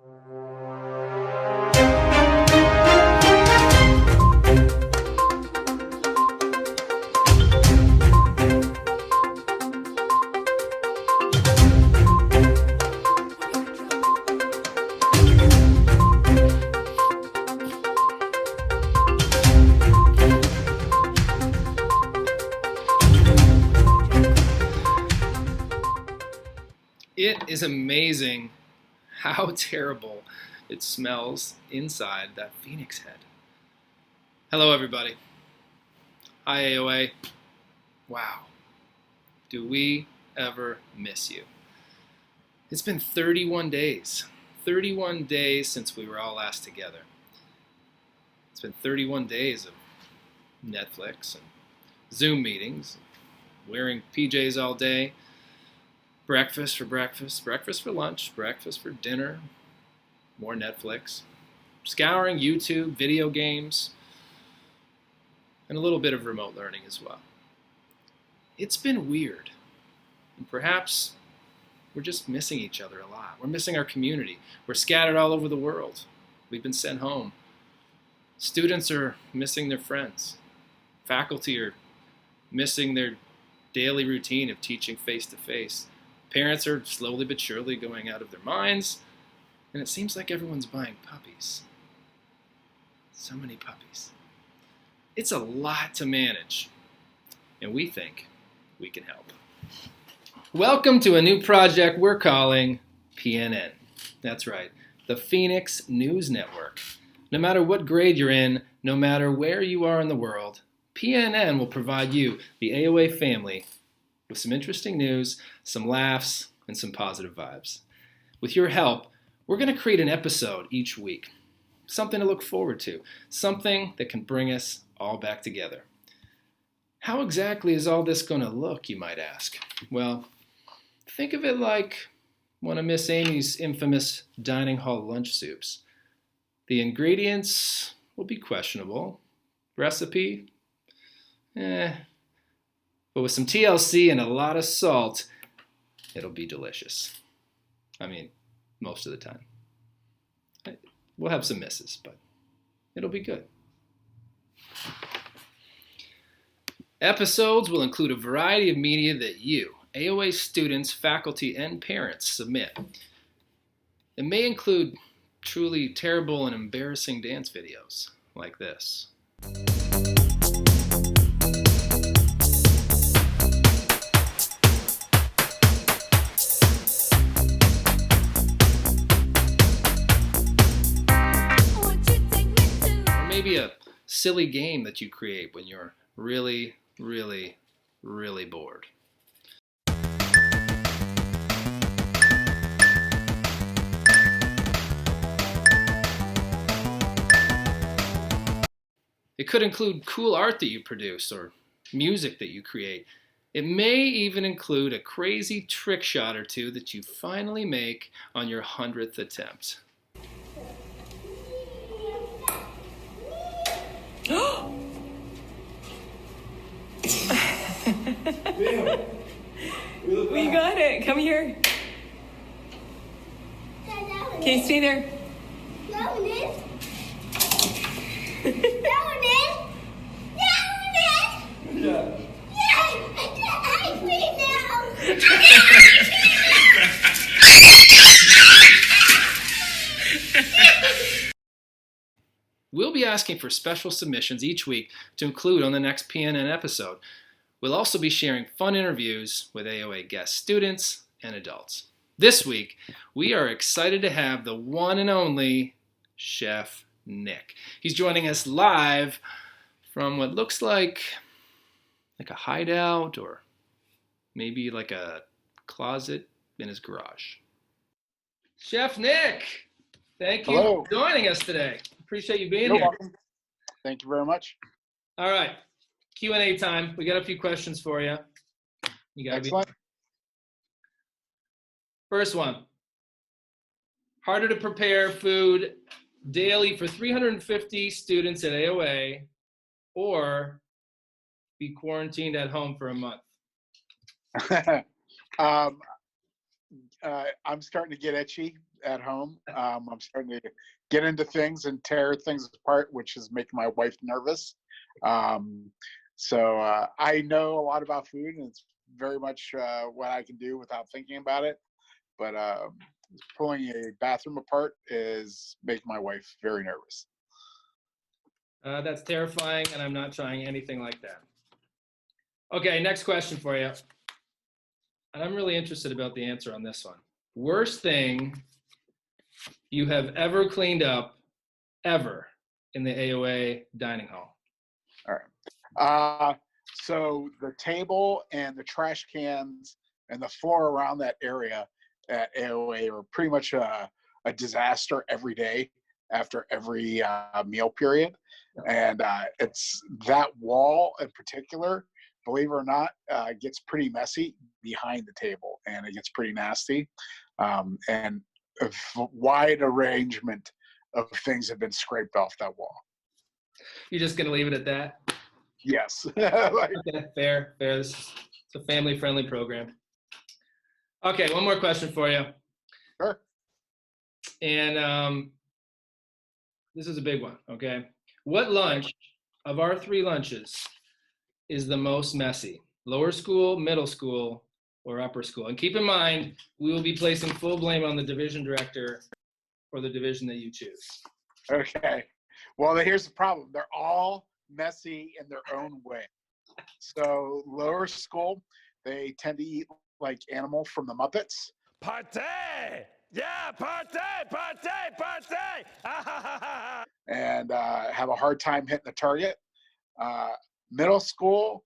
It is amazing how terrible it smells inside that phoenix head. Hello, everybody. Hi, AOA. Wow. Do we ever miss you? It's been 31 days. 31 days since we were all last together. It's been 31 days of Netflix and Zoom meetings, wearing PJs all day, breakfast for breakfast, breakfast for lunch, breakfast for dinner, more Netflix, scouring YouTube, video games, and a little bit of remote learning as well. It's been weird, and perhaps we're just missing each other a lot. We're missing our community. We're scattered all over the world. We've been sent home. Students are missing their friends. Faculty are missing their daily routine of teaching face-to-face. Parents are slowly but surely going out of their minds, and it seems like everyone's buying puppies. So many puppies. It's a lot to manage, and we think we can help. Welcome to a new project we're calling PNN. That's right, the Phoenix News Network. No matter what grade you're in, no matter where you are in the world, PNN will provide you, the AOA family, with some interesting news, some laughs, and some positive vibes. With your help, we're going to create an episode each week. Something to look forward to. Something that can bring us all back together. How exactly is all this going to look, you might ask? Well, think of it like one of Miss Amy's infamous dining hall lunch soups. The ingredients will be questionable. Recipe? But with some TLC and a lot of salt, it'll be delicious. I mean, most of the time. We'll have some misses, but it'll be good. Episodes will include a variety of media that you, AOA students, faculty, and parents submit. It may include truly terrible and embarrassing dance videos like this. Maybe a silly game that you create when you're really, really, really bored. It could include cool art that you produce or music that you create. It may even include a crazy trick shot or two that you finally make on your 100th attempt. We got it. Come here. Okay, stay there. We'll be asking for special submissions each week to include on the next PNN episode. We'll also be sharing fun interviews with AOA guest students and adults. This week, we are excited to have the one and only Chef Nick. He's joining us live from what looks like a hideout or maybe like a closet in his garage. Chef Nick, thank you for joining us today. Appreciate you being here. You're welcome. Thank you very much. All right, Q&A time. We got a few questions for you. You got Excellent. First one. Harder to prepare food daily for 350 students at AOA or be quarantined at home for a month? I'm starting to get itchy at home. I'm starting to get into things and tear things apart, which is making my wife nervous. So I know a lot about food, and it's very much what I can do without thinking about it. But pulling a bathroom apart is making my wife very nervous. That's terrifying, and I'm not trying anything like that. Okay, next question for you. And I'm really interested about the answer on this one. Worst thing you have ever cleaned up, ever, in the AOA dining hall? All right. So the table and the trash cans and the floor around that area at AOA are pretty much a disaster every day after every meal period. And it's that wall in particular, believe it or not, gets pretty messy behind the table, and it gets pretty nasty. And a wide arrangement of things have been scraped off that wall. You're just going to leave it at that? Yes. Okay, fair. It's a family-friendly program. Okay, one more question for you. Sure. And this is a big one, okay? What lunch of our 3 lunches is the most messy? Lower school, middle school, or upper school? And keep in mind, we will be placing full blame on the division director for the division that you choose. Okay. Well, here's the problem. They're all messy in their own way. So lower school, they tend to eat like Animal from the Muppets. Partay! Yeah, partay! And have a hard time hitting the target. Middle school,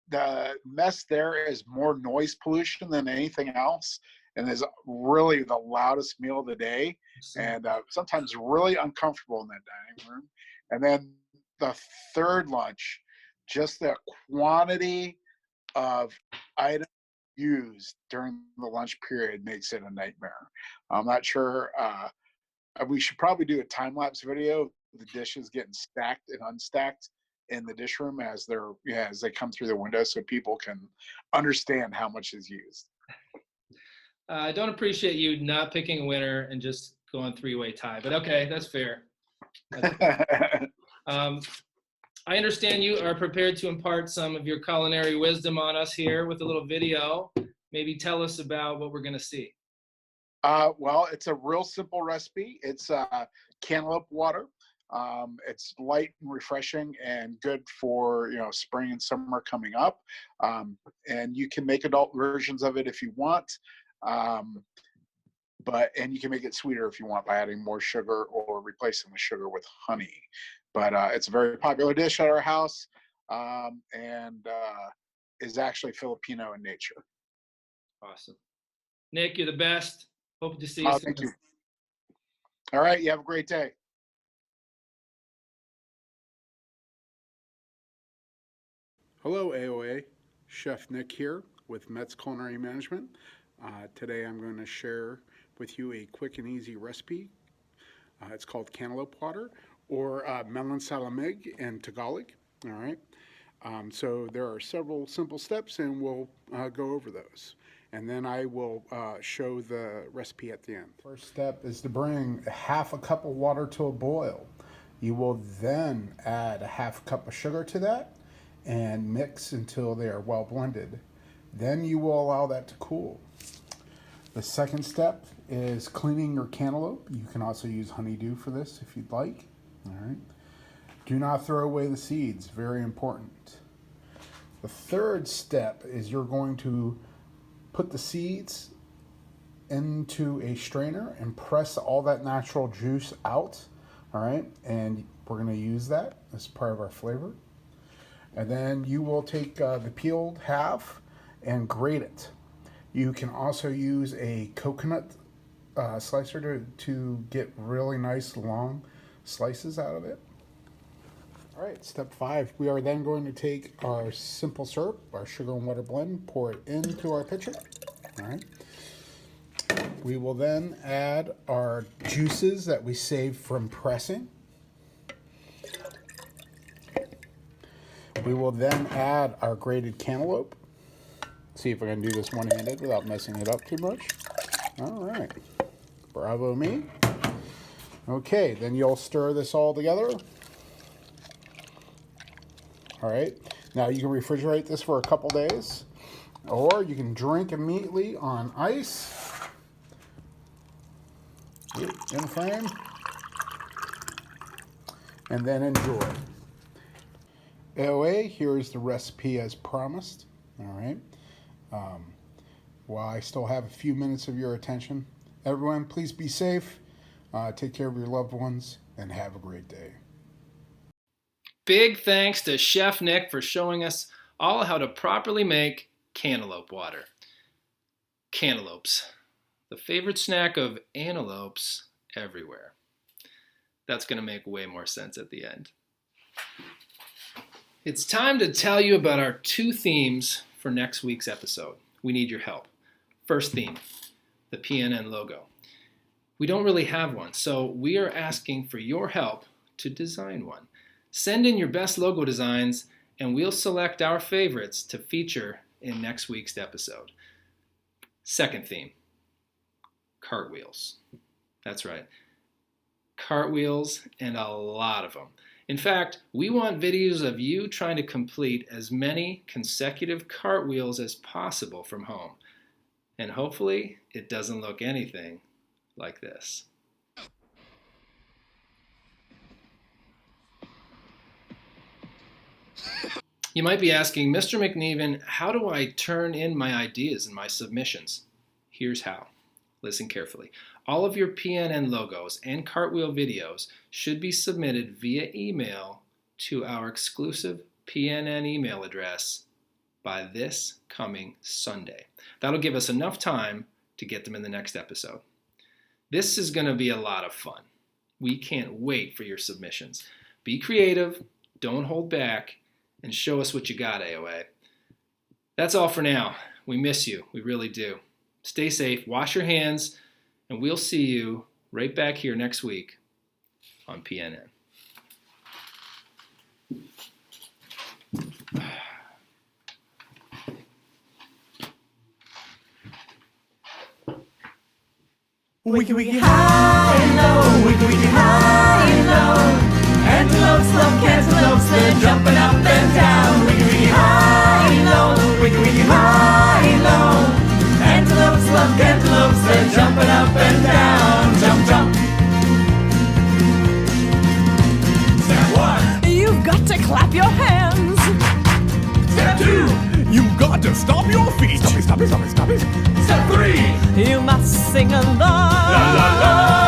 the mess there is more noise pollution than anything else, and is really the loudest meal of the day, and sometimes really uncomfortable in that dining room. And then the third lunch, just the quantity of items used during the lunch period makes it a nightmare. I'm not sure. We should probably do a time-lapse video of the dishes getting stacked and unstacked in the dish room as they come through the window, so people can understand how much is used. I don't appreciate you not picking a winner and just going 3-way tie, but okay, that's fair. I understand you are prepared to impart some of your culinary wisdom on us here with a little video. Maybe tell us about what we're going to see. Well, it's a real simple recipe. It's cantaloupe water. It's light and refreshing and good for spring and summer coming up. And you can make adult versions of it if you want. And you can make it sweeter if you want by adding more sugar or replacing the sugar with honey. But it's a very popular dish at our house, and is actually Filipino in nature. Awesome. Nick, you're the best. Hope to see you soon. Thank you. All right, you have a great day. Hello, AOA. Chef Nick here with Met's Culinary Management. Today I'm going to share with you a quick and easy recipe. It's called cantaloupe water, or melon salamig in Tagalog. All right. So there are several simple steps, and we'll go over those. And then I will show the recipe at the end. First step is to bring half a cup of water to a boil. You will then add a half cup of sugar to that and mix until they are well blended. Then you will allow that to cool. The second step is cleaning your cantaloupe. You can also use honeydew for this if you'd like. All right. Do not throw away the seeds, very important. The third step is you're going to put the seeds into a strainer and press all that natural juice out. All right, and we're going to use that as part of our flavor. And then you will take the peeled half and grate it. You can also use a coconut slicer to get really nice long slices out of it. All right, step 5. We are then going to take our simple syrup, our sugar and water blend, pour it into our pitcher. All right. We will then add our juices that we saved from pressing. We will then add our grated cantaloupe. See if I can do this one-handed without messing it up too much. All right. Bravo me. Okay, then you'll stir this all together. All right. Now you can refrigerate this for a couple days, or you can drink immediately on ice. In frame. And then enjoy. AOA, here is the recipe as promised. All right. While I still have a few minutes of your attention, everyone, please be safe, take care of your loved ones, and have a great day. Big thanks to Chef Nick for showing us all how to properly make cantaloupe water. Cantaloupes, the favorite snack of antelopes everywhere. That's going to make way more sense at the end. It's time to tell you about our 2 themes for next week's episode. We need your help. First theme, the PNN logo. We don't really have one, so we are asking for your help to design one. Send in your best logo designs, and we'll select our favorites to feature in next week's episode. Second theme, cartwheels. That's right. Cartwheels, and a lot of them. In fact, we want videos of you trying to complete as many consecutive cartwheels as possible from home. And hopefully, it doesn't look anything like this. You might be asking, Mr. McNevan, how do I turn in my ideas and my submissions? Here's how. Listen carefully. All of your PNN logos and cartwheel videos should be submitted via email to our exclusive PNN email address by this coming Sunday. That'll give us enough time to get them in the next episode. This is going to be a lot of fun. We can't wait for your submissions. Be creative, don't hold back, and show us what you got, AOA. That's all for now. We miss you. We really do. Stay safe, wash your hands, and we'll see you right back here next week on PNN. Wiki wiki high and low, wiki wiki high and low. Antelopes love cantaloupes, they're jumping up and down. Wiki wiki high and low, wiki wiki high and low. Antelopes love cantaloupes, they're jumping up and down. Jump, jump. Step 1, You've got to clap your hands. Step 2, You've got to stomp your feet. Step 3, You must sing along. la la la.